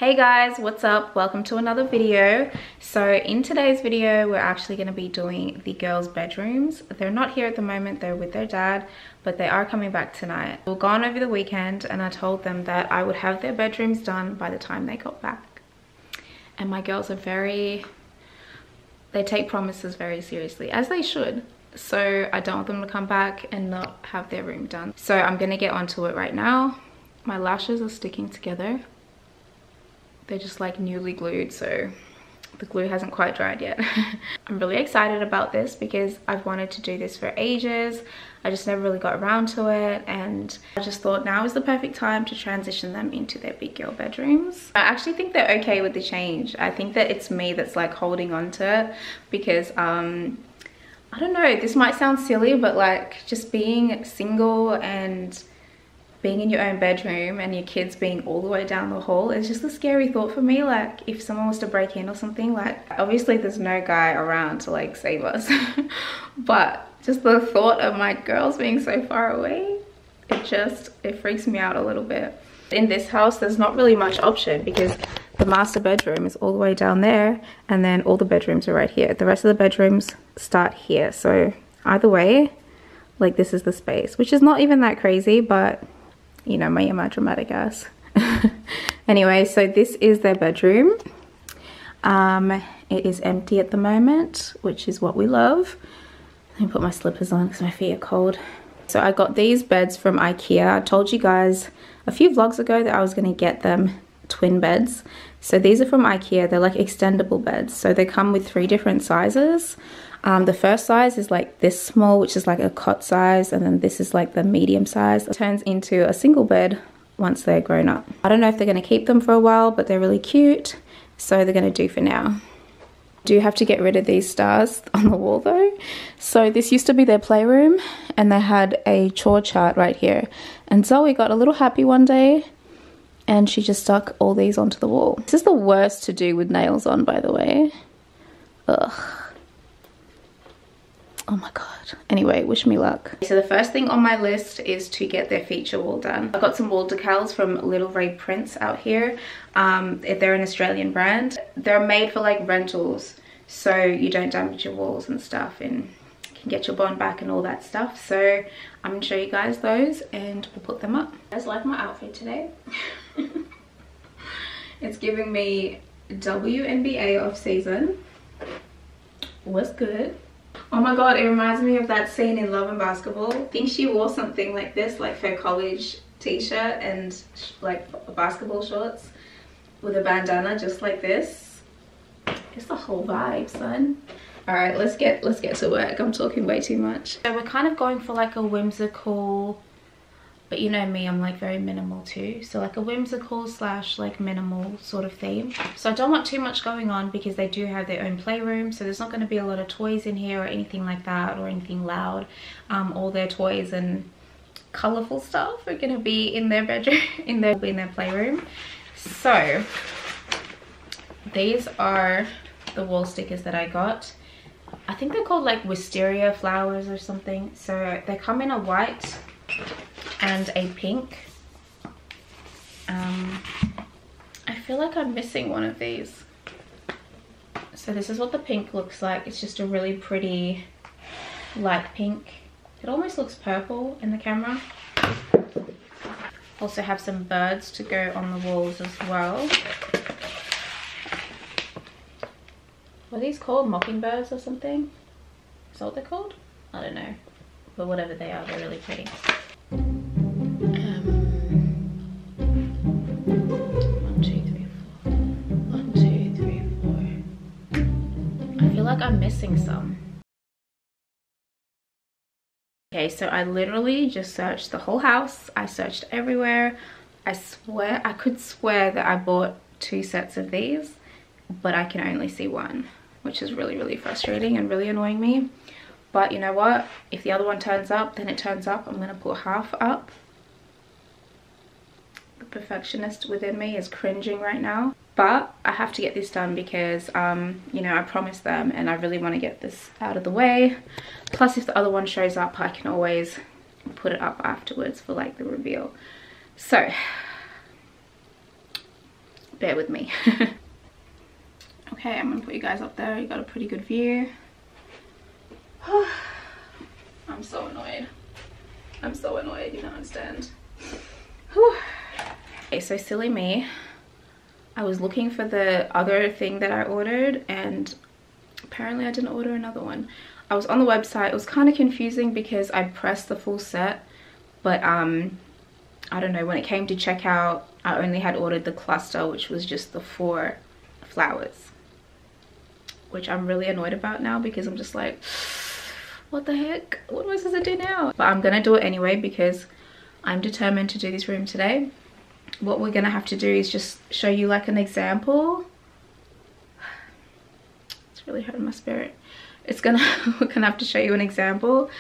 Hey guys, what's up? Welcome to another video. So in today's video, we're actually going to be doing the girls' bedrooms. They're not here at the moment, they're with their dad, but they are coming back tonight. We're gone over the weekend and I told them that I would have their bedrooms done by the time they got back. And my girls are they take promises very seriously, as they should. So I don't want them to come back and not have their room done. So I'm going to get onto it right now. My lashes are sticking together. They're just like newly glued, so the glue hasn't quite dried yet. I'm really excited about this because I've wanted to do this for ages. I just never really got around to it, and I just thought now is the perfect time to transition them into their big girl bedrooms. I actually think they're okay with the change. I think that it's me that's like holding on to it because I don't know, this might sound silly, but like just being single and being in your own bedroom and your kids being all the way down the hall is just a scary thought for me. Like if someone was to break in or something, like obviously there's no guy around to like save us but just the thought of my girls being so far away, it freaks me out a little bit. In this house there's not really much option because the master bedroom is all the way down there and then all the bedrooms are right here. The rest of the bedrooms start here, so either way, like this is the space, which is not even that crazy, but you know, me and my dramatic ass. Anyway, so this is their bedroom. It is empty at the moment, which is what we love. Let me put my slippers on because my feet are cold. So I got these beds from IKEA. I told you guys a few vlogs ago that I was going to get them twin beds. So these are from IKEA. They're like extendable beds. So they come with 3 different sizes. The first size is like this small, which is like a cot size, and then this is like the medium size. It turns into a single bed once they're grown up. I don't know if they're going to keep them for a while, but they're really cute, so they're going to do for now. Do have to get rid of these stars on the wall though. So this used to be their playroom and they had a chore chart right here, and Zoe got a little happy one day and she just stuck all these onto the wall. This is the worst to do with nails on, by the way. Ugh. Oh my god. Anyway, wish me luck. So the first thing on my list is to get their feature wall done. I got some wall decals from Little Ray Prints out here. They're an Australian brand. They're made for like rentals, so you don't damage your walls and stuff and can get your bond back and all that stuff. So I'm gonna show you guys those and we'll put them up. You guys like my outfit today? It's giving me WNBA off season. What's good? Oh my god, it reminds me of that scene in Love and Basketball. I think she wore something like this, like her college t-shirt and like basketball shorts with a bandana just like this. It's the whole vibe, son. Alright, let's get to work. I'm talking way too much. So we're kind of going for like a whimsical, but you know me, I'm like very minimal too. So like a whimsical / like minimal sort of theme. So I don't want too much going on because they do have their own playroom. So there's not going to be a lot of toys in here or anything like that or anything loud. All their toys and colorful stuff are going to be in their bedroom, in their playroom. So these are the wall stickers that I got. I think they're called like wisteria flowers or something. So they come in a white and a pink. I feel like I'm missing one of these. So this is what the pink looks like. It's just a really pretty light pink. It almost looks purple in the camera. Also have some birds to go on the walls as well. What are these called? Mockingbirds or something? Is that what they're called? I don't know. But whatever they are, they're really pretty. 1, 2, 3, 4. 1, 2, 3, 4. I feel like I'm missing some. Okay, so I literally just searched the whole house. I searched everywhere. I could swear that I bought 2 sets of these, but I can only see one, which is really, really frustrating and really annoying me. But you know what? If the other one turns up, then it turns up. I'm going to put half up. The perfectionist within me is cringing right now. But I have to get this done because, you know, I promised them and I really want to get this out of the way. Plus, if the other one shows up, I can always put it up afterwards for like the reveal. So bear with me. Okay, I'm gonna put you guys up there. You got a pretty good view. I'm so annoyed. I'm so annoyed, you don't understand. Whew. Okay, so silly me. I was looking for the other thing that I ordered and apparently I didn't order another one. I was on the website. It was kind of confusing because I pressed the full set, but I don't know, when it came to checkout, I only had ordered the cluster, which was just the 4 flowers, which I'm really annoyed about now because I'm just like, what the heck? What am I supposed to do now? But I'm gonna do it anyway because I'm determined to do this room today. What we're gonna have to do is just show you like an example. It's really hurting my spirit. We're gonna have to show you an example,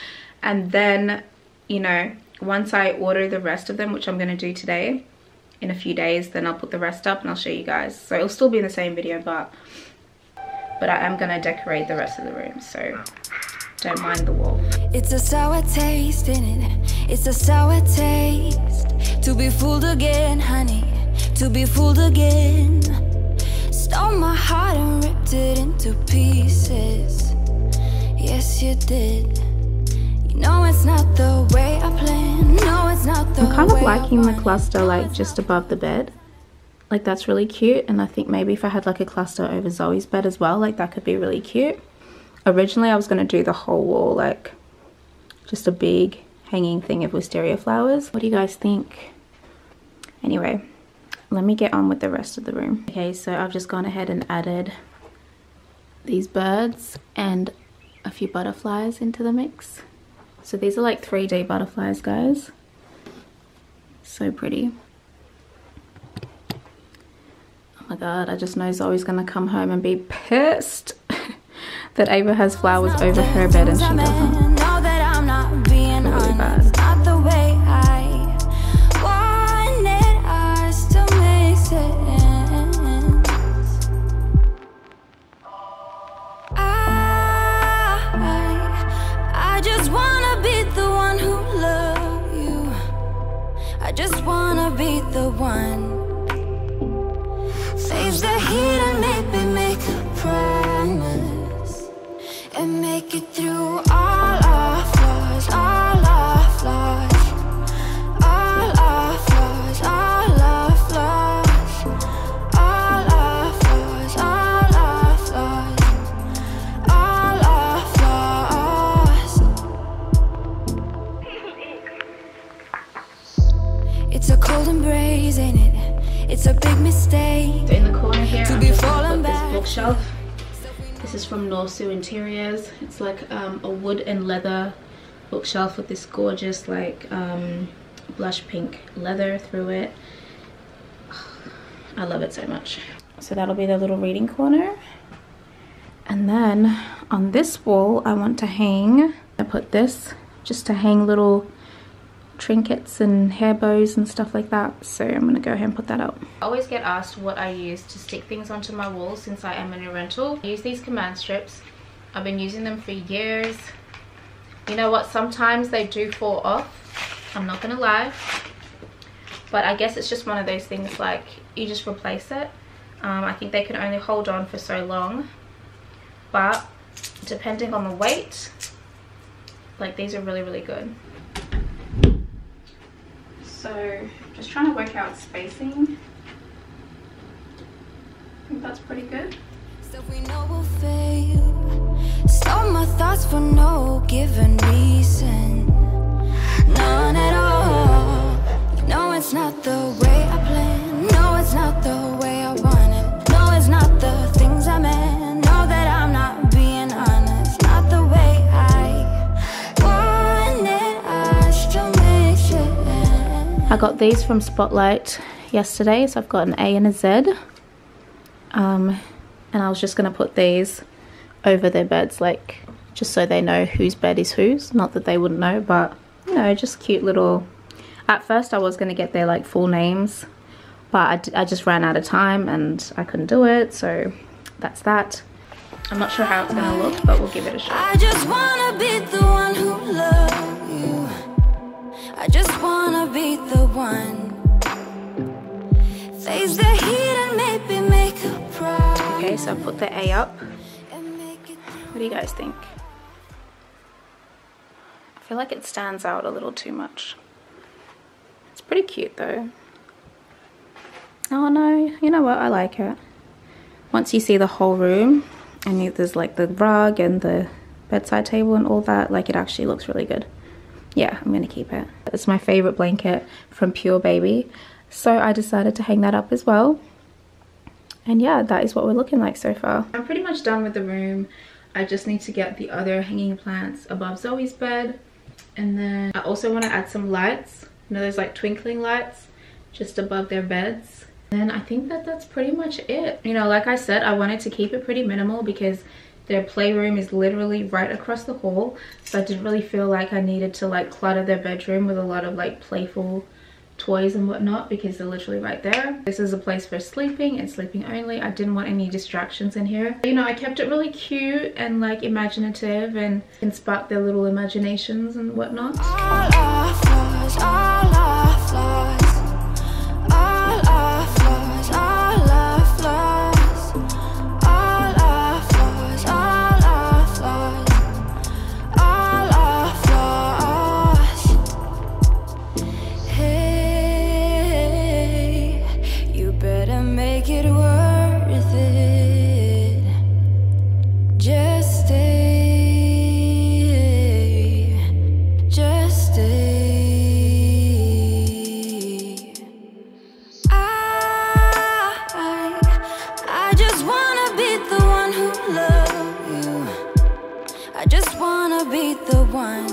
and then, you know, once I order the rest of them, which I'm gonna do today, in a few days, then I'll put the rest up and I'll show you guys. So it'll still be in the same video, but I am gonna decorate the rest of the room, so don't mind the wall. It's a sour taste in it. It's a sour taste. To be fooled again, honey. To be fooled again. Stole my heart and ripped it into pieces. Yes, you did. You know it's not the way I planned. No, it's not the way I I'm kind of liking the cluster like just above the bed. Like that's really cute, and I think maybe if I had like a cluster over Zoe's bed as well, like that could be really cute. Originally I was going to do the whole wall, like just a big hanging thing of wisteria flowers. What do you guys think? Anyway, let me get on with the rest of the room. Okay, so I've just gone ahead and added these birds and a few butterflies into the mix. So these are like 3D butterflies, guys. So pretty. Oh my god, I just know Zoe's gonna come home and be pissed that Ava has flowers over her bed and she doesn't. Really bad. I just wanna be the one who loves you. I just wanna be the one. Face the heat and maybe make a promise and make it through all our flaws, all our flaws, all our flaws, all our flaws, all our flaws, all our flaws, all our flaws. It's a cold embrace, ain't it? It's a big mistake. So in the corner here, to I'm be just gonna falling put this back. bookshelf. This is from NORSU Interiors. It's like a wood and leather bookshelf with this gorgeous like blush pink leather through it. I love it so much. So that'll be the little reading corner. And then on this wall I want to hang, I put this just to hang little trinkets and hair bows and stuff like that. So I'm gonna go ahead and put that up. I always get asked what I use to stick things onto my walls since I am in a rental. I use these command strips. I've been using them for years. You know what, sometimes they do fall off, I'm not gonna lie, but I guess it's just one of those things, like you just replace it. I think they can only hold on for so long, but depending on the weight, like these are really, really good. So just trying to work out spacing. I think that's pretty good. So we know we'll fail. Stole my thoughts for no given reason. None at all. You know it's not the way I planned. No, it's not the way I want it. No, it's not the things I meant. Know that I'm not being honest. Not the way I want it. I still make it. I got these from Spotlight yesterday, so I've got an A and a Z. And I was just gonna put these over their beds, like just so they know whose bed is whose. Not that they wouldn't know, but you know, just cute little. At first I was gonna get their like full names, but I just ran out of time and I couldn't do it, so that's that. I'm not sure how it's gonna look, but we'll give it a shot. I just wanna be the one who loves you. I just wanna be the one. Face the heat and maybe Okay, so I put the A up. What do you guys think? I feel like it stands out a little too much. It's pretty cute though. Oh no, you know what? I like it. Once you see the whole room and there's like the rug and the bedside table and all that, like it actually looks really good. Yeah, I'm gonna keep it. It's my favorite blanket from Pure Baby, so I decided to hang that up as well. And yeah, that is what we're looking like so far. I'm pretty much done with the room. I just need to get the other hanging plants above Zoe's bed, and then I also want to add some lights. You know, there's like twinkling lights just above their beds. And I think that that's pretty much it. You know, like I said, I wanted to keep it pretty minimal because their playroom is literally right across the hall, so I didn't really feel like I needed to like clutter their bedroom with a lot of like playful toys and whatnot, because they're literally right there. This is a place for sleeping and sleeping only. I didn't want any distractions in here. You know, I kept it really cute and like imaginative and can spark their little imaginations and whatnot. All our flaws, all our flaws, all our flaws, all our flaws, all our flaws, all our flaws, all our flaws. Hey, you better make it worth it. Just stay, just stay. I just wanna be the one who loves you. I just wanna be the one.